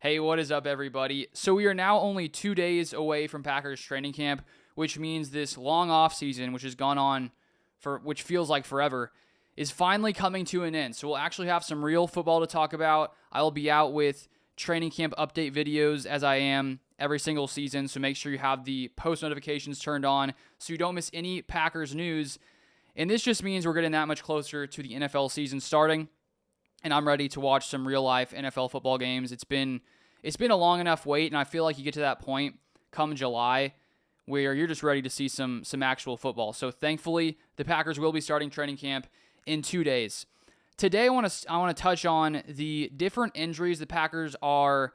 Hey, what is up, everybody? So we are now only 2 days away from Packers training camp, which means this long off season, which has gone on for which feels like forever, is finally coming to an end. So we'll actually have some real football to talk about. I will be out with training camp update videos as I am every single season. So make sure you have the post notifications turned on so you don't miss any Packers news. And this just means we're getting that much closer to the NFL season starting. And I'm ready to watch some real-life NFL football games. It's been a long enough wait, and I feel like you get to that point come July where you're just ready to see some actual football. So thankfully, the Packers will be starting training camp in 2 days. Today, I want to touch on the different injuries the Packers are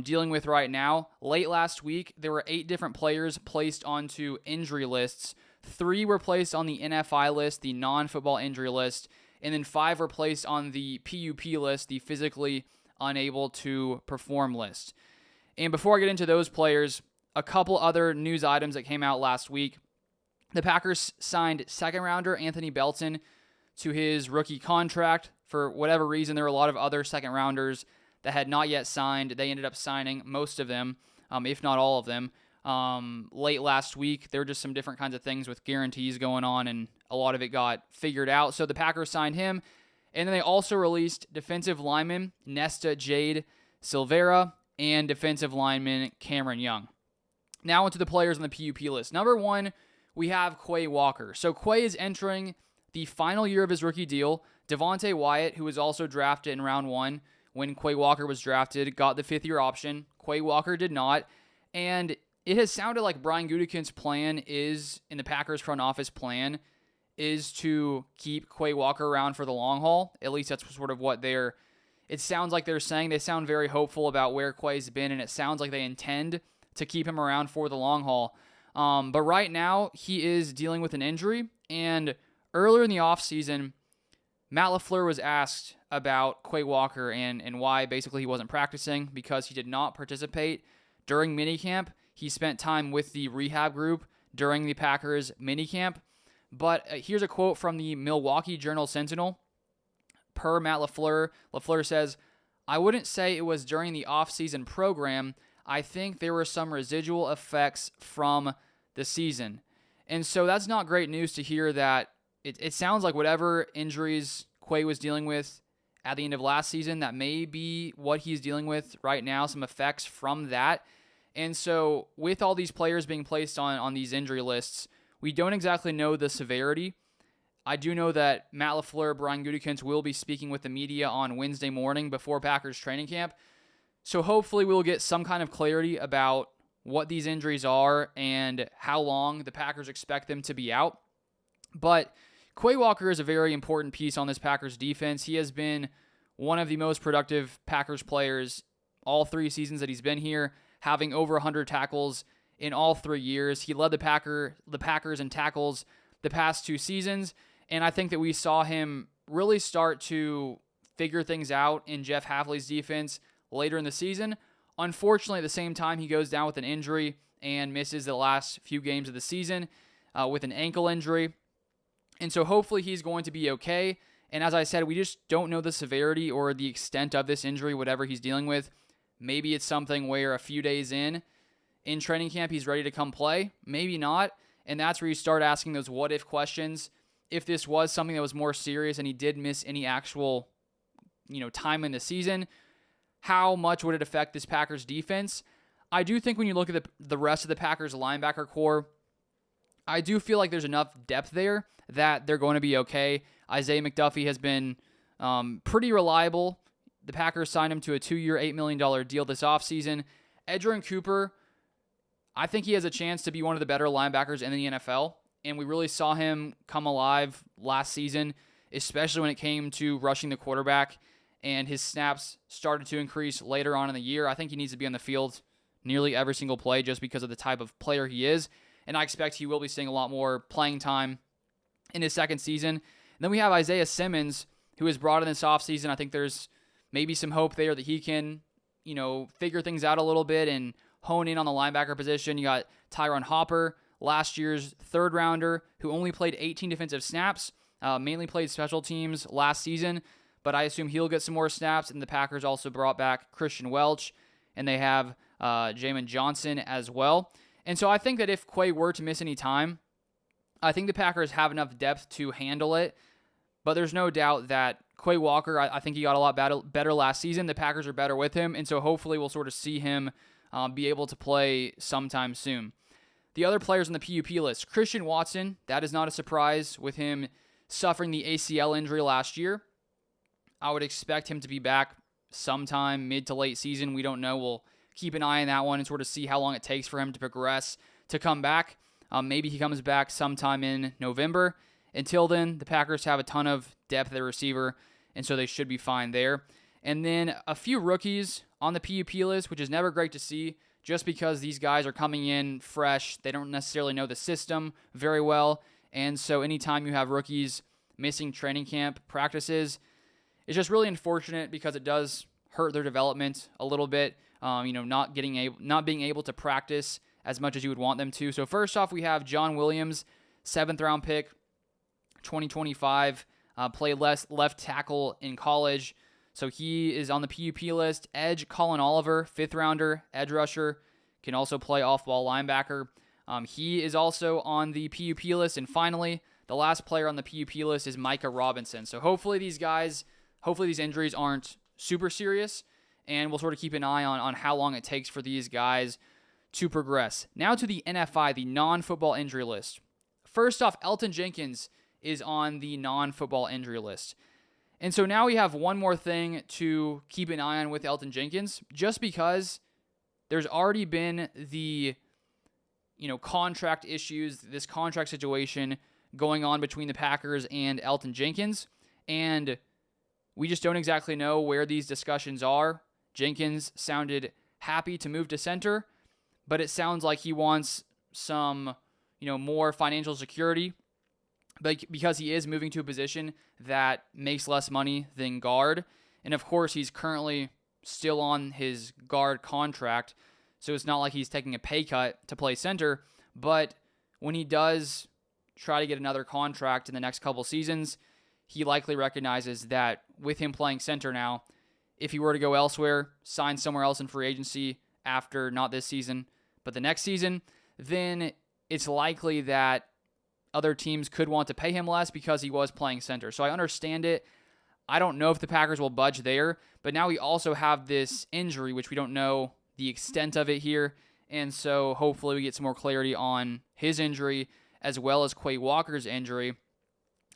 dealing with right now. Late last week, there were 8 different players placed onto injury lists. 3 were placed on the NFI list, the non-football injury list, and then 5 were placed on the PUP list, the physically unable to perform list. And before I get into those players, a couple other news items that came out last week. The Packers signed second-rounder Anthony Belton to his rookie contract. For whatever reason, there were a lot of other second-rounders that had not yet signed. They ended up signing most of them, if not all of them. Late last week, there were just some different kinds of things with guarantees going on, and a lot of it got figured out. So the Packers signed him, and then they also released defensive lineman Nesta Jade Silvera and defensive lineman Cameron Young. Now into the players on the PUP list. Number 1, we have Quay Walker. So Quay is entering the final year of his rookie deal. Devontae Wyatt, who was also drafted in round 1 when Quay Walker was drafted, got the 5th-year option. Quay Walker did not, and it has sounded like Brian Gutekunst's plan is, in the Packers front office plan, is to keep Quay Walker around for the long haul. At least that's sort of what it sounds like they're saying. They sound very hopeful about where Quay's been, and it sounds like they intend to keep him around for the long haul. But right now, he is dealing with an injury, and earlier in the offseason, Matt LaFleur was asked about Quay Walker and why basically he wasn't practicing because he did not participate during minicamp. He spent time with the rehab group during the Packers minicamp. But here's a quote from the Milwaukee Journal-Sentinel. Per Matt LaFleur, LaFleur says, "I wouldn't say it was during the off-season program. I think there were some residual effects from the season." And so that's not great news to hear that it sounds like whatever injuries Quay was dealing with at the end of last season, that may be what he's dealing with right now, some effects from that. And so with all these players being placed on these injury lists, we don't exactly know the severity. I do know that Matt LaFleur, Brian Gutekunst will be speaking with the media on Wednesday morning before Packers training camp. So hopefully we'll get some kind of clarity about what these injuries are and how long the Packers expect them to be out. But Quay Walker is a very important piece on this Packers defense. He has been one of the most productive Packers players all 3 seasons that he's been here, having over 100 tackles in all 3 years. He led the Packers in tackles the past 2 seasons, and I think that we saw him really start to figure things out in Jeff Hafley's defense later in the season. Unfortunately, at the same time, he goes down with an injury and misses the last few games of the season with an ankle injury. And so hopefully he's going to be okay. And as I said, we just don't know the severity or the extent of this injury, whatever he's dealing with. Maybe it's something where a few days in training camp, he's ready to come play. Maybe not. And that's where you start asking those what-if questions. If this was something that was more serious and he did miss any actual, time in the season, how much would it affect this Packers defense? I do think when you look at the rest of the Packers linebacker core, I do feel like there's enough depth there that they're going to be okay. Isaiah McDuffie has been pretty reliable. The Packers signed him to a 2-year, $8 million deal this offseason. Edgerrin Cooper, I think he has a chance to be one of the better linebackers in the NFL, and we really saw him come alive last season, especially when it came to rushing the quarterback, and his snaps started to increase later on in the year. I think he needs to be on the field nearly every single play just because of the type of player he is, and I expect he will be seeing a lot more playing time in his second season. And then we have Isaiah Simmons, who was brought in this offseason. I think there's maybe some hope there that he can, figure things out a little bit and hone in on the linebacker position. You got Tyron Hopper, last year's 3rd rounder, who only played 18 defensive snaps, mainly played special teams last season, but I assume he'll get some more snaps. And the Packers also brought back Christian Welch. and they have Jamin Johnson as well. And so I think that if Quay were to miss any time, I think the Packers have enough depth to handle it. But there's no doubt that Quay Walker, I think he got a lot better last season. The Packers are better with him, and so hopefully we'll sort of see him be able to play sometime soon. The other players on the PUP list, Christian Watson, that is not a surprise with him suffering the ACL injury last year. I would expect him to be back sometime mid to late season. We don't know. We'll keep an eye on that one and sort of see how long it takes for him to progress to come back. Maybe he comes back sometime in November. Until then, the Packers have a ton of depth at the receiver, and so they should be fine there. And then a few rookies on the PUP list, which is never great to see, just because these guys are coming in fresh. They don't necessarily know the system very well. And so anytime you have rookies missing training camp practices, it's just really unfortunate because it does hurt their development a little bit, not being able to practice as much as you would want them to. So first off, we have John Williams, 7th round pick, 2025, played left tackle in college. So he is on the PUP list. Edge, Colin Oliver, 5th rounder, edge rusher, can also play off-ball linebacker. He is also on the PUP list. And finally, the last player on the PUP list is Micah Robinson. So hopefully these injuries aren't super serious, and we'll sort of keep an eye on how long it takes for these guys to progress. Now to the NFI, the non-football injury list. First off, Elgton Jenkins is on the non-football injury list. And so now we have one more thing to keep an eye on with Elgton Jenkins, just because there's already been the contract issues, this contract situation going on between the Packers and Elgton Jenkins, and we just don't exactly know where these discussions are. Jenkins sounded happy to move to center, but it sounds like he wants some, more financial security, but because he is moving to a position that makes less money than guard. And of course, he's currently still on his guard contract, so it's not like he's taking a pay cut to play center. But when he does try to get another contract in the next couple seasons, he likely recognizes that with him playing center now, if he were to go elsewhere, sign somewhere else in free agency after not this season, but the next season, then it's likely that other teams could want to pay him less because he was playing center. So I understand it. I don't know if the Packers will budge there, but now we also have this injury, which we don't know the extent of it here. And so hopefully we get some more clarity on his injury as well as Quay Walker's injury.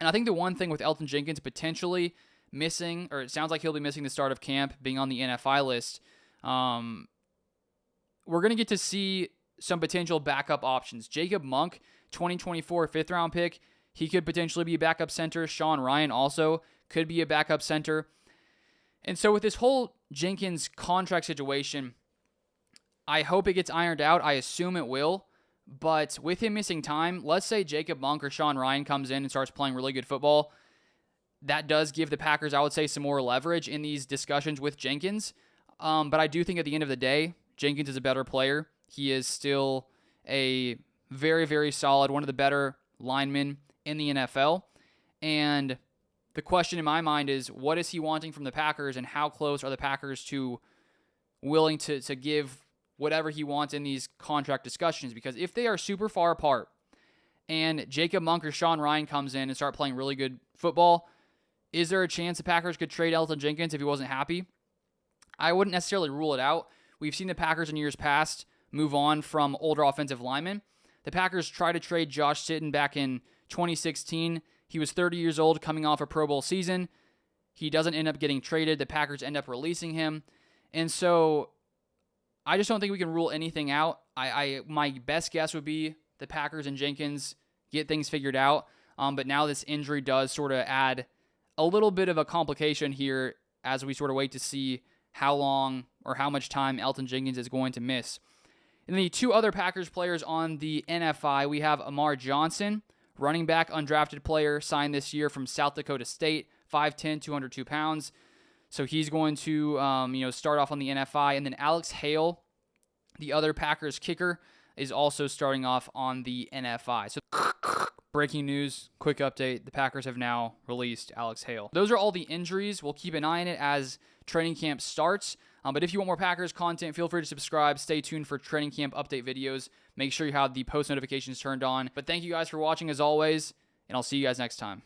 And I think the one thing with Elgton Jenkins potentially missing, or it sounds like he'll be missing the start of camp, being on the NFI list, we're going to get to see some potential backup options. Jacob Monk, 2024 5th round pick, he could potentially be a backup center. Sean Ryan also could be a backup center. And so with this whole Jenkins contract situation, I hope it gets ironed out. I assume it will. But with him missing time, let's say Jacob Monk or Sean Ryan comes in and starts playing really good football. That does give the Packers, I would say, some more leverage in these discussions with Jenkins. But I do think at the end of the day, Jenkins is a better player. He is still a very, very solid, one of the better linemen in the NFL. And the question in my mind is, what is he wanting from the Packers, and how close are the Packers to willing to give whatever he wants in these contract discussions? Because if they are super far apart and Jacob Monk or Sean Ryan comes in and start playing really good football, is there a chance the Packers could trade Elgton Jenkins if he wasn't happy? I wouldn't necessarily rule it out. We've seen the Packers in years past move on from older offensive linemen. The Packers tried to trade Josh Sitton back in 2016. He was 30 years old, coming off a Pro Bowl season. He doesn't end up getting traded. The Packers end up releasing him. And so I just don't think we can rule anything out. My best guess would be the Packers and Jenkins get things figured out. But now this injury does sort of add a little bit of a complication here as we sort of wait to see how long or how much time Elgton Jenkins is going to miss. And the two other Packers players on the NFI, we have Amar Johnson, running back, undrafted player, signed this year from South Dakota State, 5'10", 202 pounds. So he's going to start off on the NFI. And then Alex Hale, the other Packers kicker, is also starting off on the NFI. So breaking news, quick update, the Packers have now released Alex Hale. Those are all the injuries. We'll keep an eye on it as training camp starts. But if you want more Packers content, feel free to subscribe. Stay tuned for training camp update videos. Make sure you have the post notifications turned on. But thank you guys for watching as always, and I'll see you guys next time.